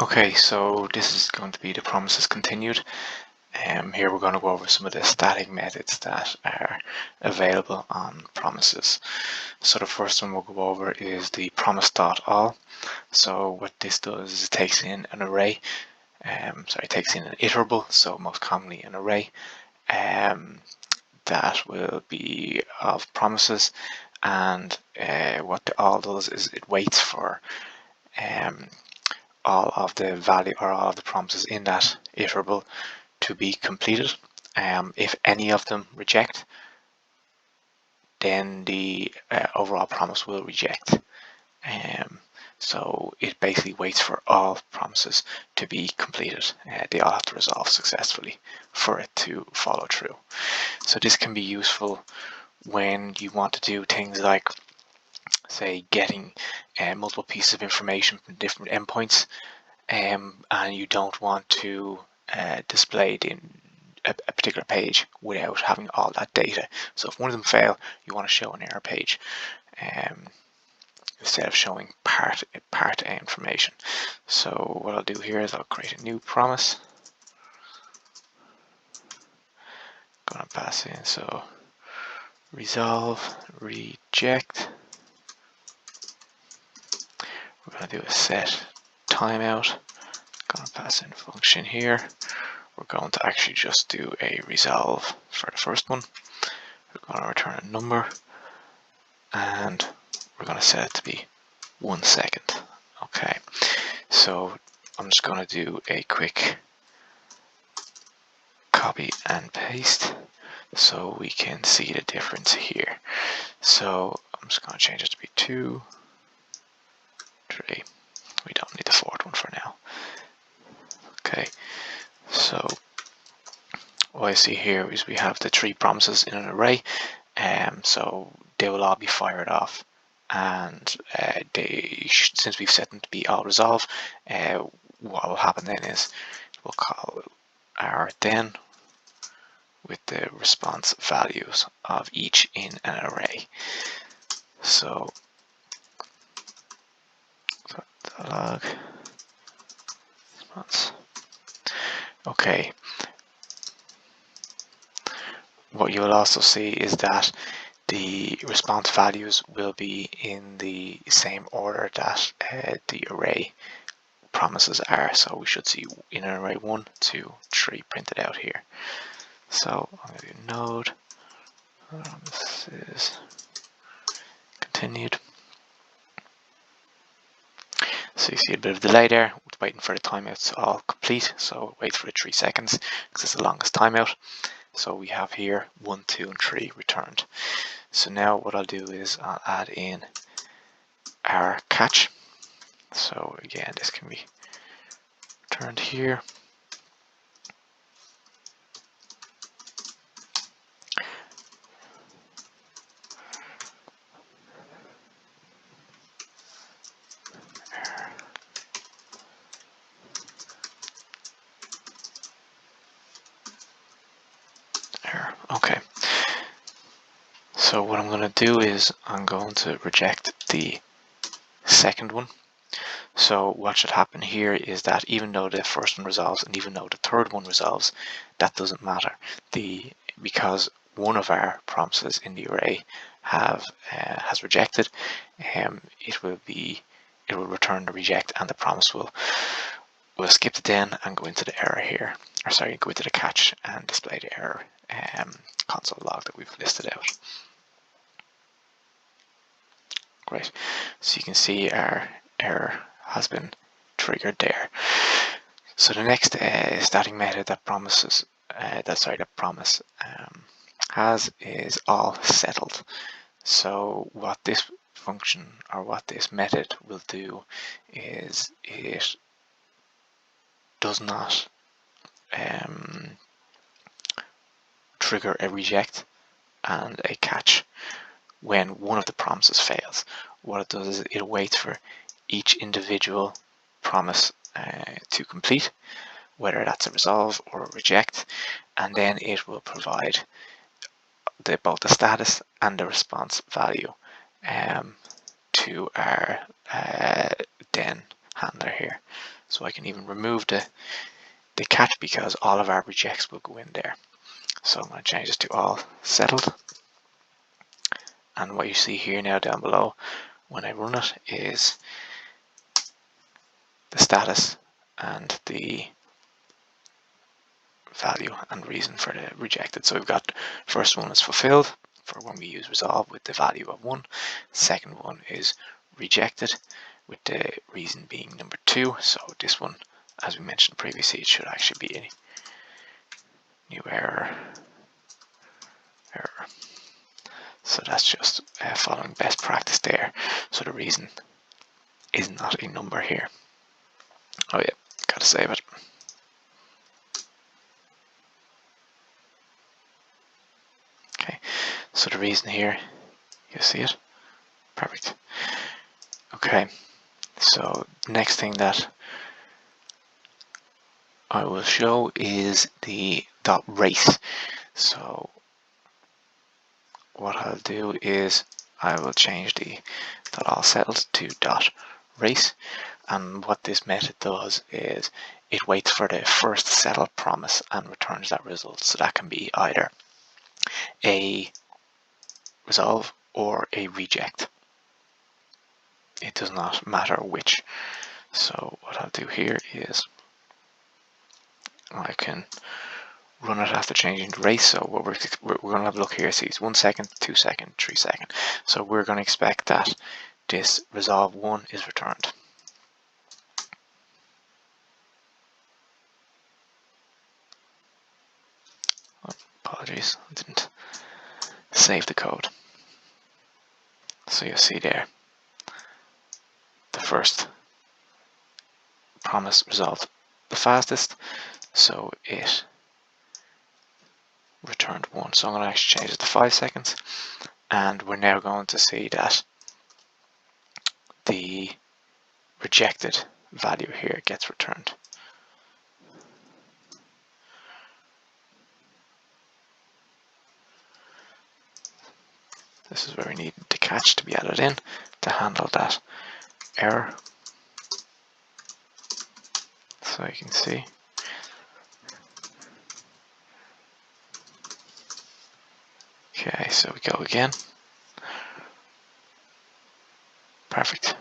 Okay, so this is going to be the promises continued. Here we're going to go over some of the static methods that are available on promises. So the first one we'll go over is the promise.all. So what this does is it takes in an array, it takes in an iterable, so most commonly an array, that will be of promises, and what the all does is it waits for all of the value or all of the promises in that iterable to be completed. If any of them reject, then the overall promise will reject. So it basically waits for all promises to be completed. They all have to resolve successfully for it to follow through. So this can be useful when you want to do things like, say, getting multiple pieces of information from different endpoints, and you don't want to display it in a particular page without having all that data. So if one of them fail, you want to show an error page instead of showing part information. So what I'll do here is I'll create a new promise. Gonna pass in so resolve reject. We're going to do a set timeout. Going to pass in a function here. We're going to actually just do a resolve for the first one. We're going to return a number, and we're going to set it to be 1 second. Okay, so I'm just going to do a quick copy and paste so we can see the difference here. So I'm just going to change it to be 2, 3. We don't need the fourth one for now. Okay, so what I see here is we have the 3 promises in an array, so they will all be fired off, and since we've set them to be all resolve, what will happen then is we'll call our then with the response values of each in an array. So log response. Okay. What you will also see is that the response values will be in the same order that the array promises are. So we should see in an array 1, 2, 3 printed out here. So I'm going to do node. This is continued. So you see a bit of delay there, waiting for the timeouts to all complete. So wait for the 3 seconds because it's the longest timeout. So we have here 1, 2, and 3 returned. So now what I'll do is I'll add in our catch. So again, this can be returned here. Okay. So what I'm going to do is I'm going to reject the second one. So what should happen here is that even though the first one resolves and even though the third one resolves, that doesn't matter. Because one of our promises in the array has rejected, it will return the reject, and the promise will skip the then and go into the error here, or sorry, go into the catch and display the error console log that we've listed out. Great. So you can see our error has been triggered there. So the next static method that promise has is all settled. So what this function or what this method will do is it does not trigger a reject and a catch when one of the promises fails. What it does is it waits for each individual promise to complete, whether that's a resolve or a reject, and then it will provide both the status and the response value to our then handler here. So I can even remove the catch because all of our rejects will go in there. So I'm going to change this to all settled. And what you see here now down below when I run it is the status and the value and reason for the rejected. So we've got first one is fulfilled for when we use resolve with the value of 1. Second one is rejected with the reason being number 2. So this one, as we mentioned previously, it should actually be a new error. So that's just following best practice there. So the reason is not a number here. Oh yeah, gotta save it. Okay, so the reason here, you see it? Perfect. Okay, so next thing that I will show is the .race. So what I'll do is I will change the .allSettled to .race, and what this method does is it waits for the first settled promise and returns that result. So that can be either a resolve or a reject. It does not matter which. So what I'll do here is I can run it after changing the race. So what we're going to have a look here. See, it's 1 second, 2 second, 3 second. So we're going to expect that this resolve 1 is returned. Oh, apologies, I didn't save the code. So you'll see there, the first promise resolved the fastest, so it returned 1. So I'm going to actually change it to 5 seconds, and we're now going to see that the rejected value here gets returned. This is where we need the catch to be added in to handle that error. So you can see. Okay, so we go again. Perfect.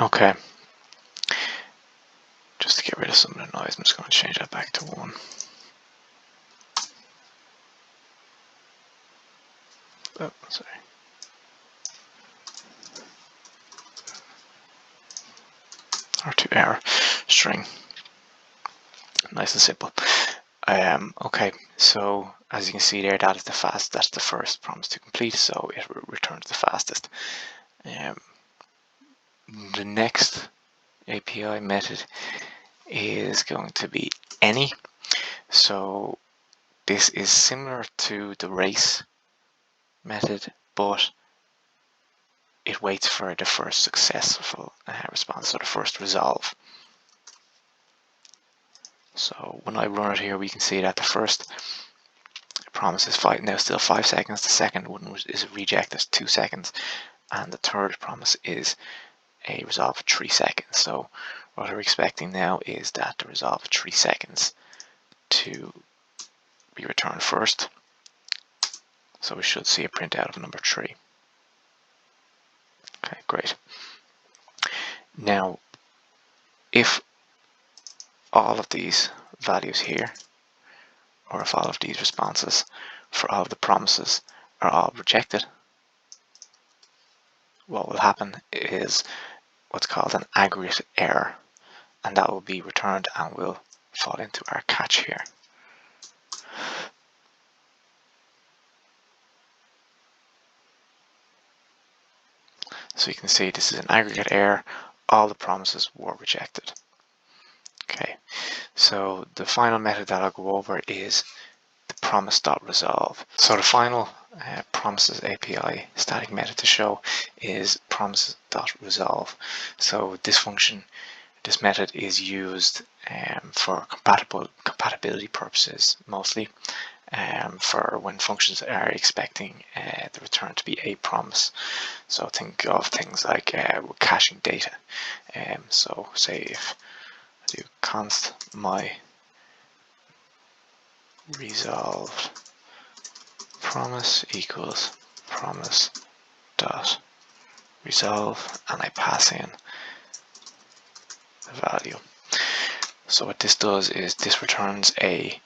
Okay. Just to get rid of some of the noise, I'm just going to change that back to 1. Oh, sorry. Or to error string. Nice and simple. Okay, so as you can see there, that's the first promise to complete, so it returns the fastest. The next API method is going to be any. So this is similar to the race method, but it waits for the first successful response, so the first resolve. So when I run it here, we can see that the first promise is now still 5 seconds. The second one is a reject, that's 2 seconds, and the third promise is a resolve of 3 seconds. So what we're expecting now is that the resolve of 3 seconds to be returned first. So we should see a printout of number 3. Okay, great. Now, if all of these values here, or if all of these responses for all of the promises are all rejected, what will happen is what's called an aggregate error, and that will be returned and will fall into our catch here. So you can see this is an aggregate error. All the promises were rejected. Okay, so the final method that I'll go over is the promise.resolve. So the final promises API static method to show is promises.resolve. So this method is used for compatibility purposes mostly, for when functions are expecting the return to be a promise. So think of things like caching data. So say if I do const my resolved promise equals promise dot resolve, and I pass in the value. So what this does is this returns a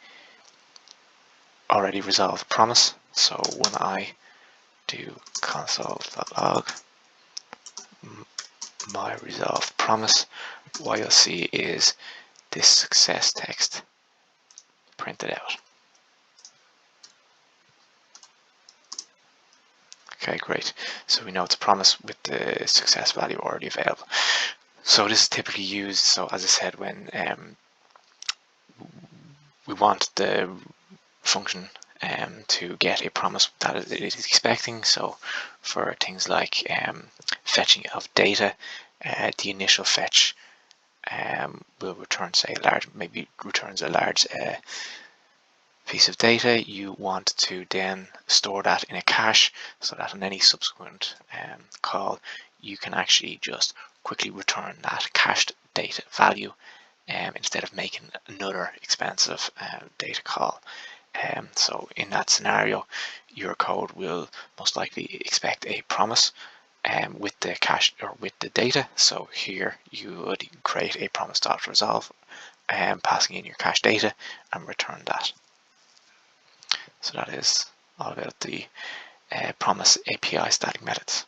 already resolved promise. So when I do console.log my resolved promise, what you'll see is this success text printed out. Okay, great. So we know it's a promise with the success value already available. So this is typically used, so as I said, when we want the function to get a promise that it is expecting. So for things like fetching of data, the initial fetch will return, say, maybe returns a large piece of data. You want to then store that in a cache so that on any subsequent call you can actually just quickly return that cached data value instead of making another expensive data call. So in that scenario, your code will most likely expect a promise with the cache or with the data. So here you would create a promise.resolve passing in your cache data and return that. So that is all about the Promise API static methods.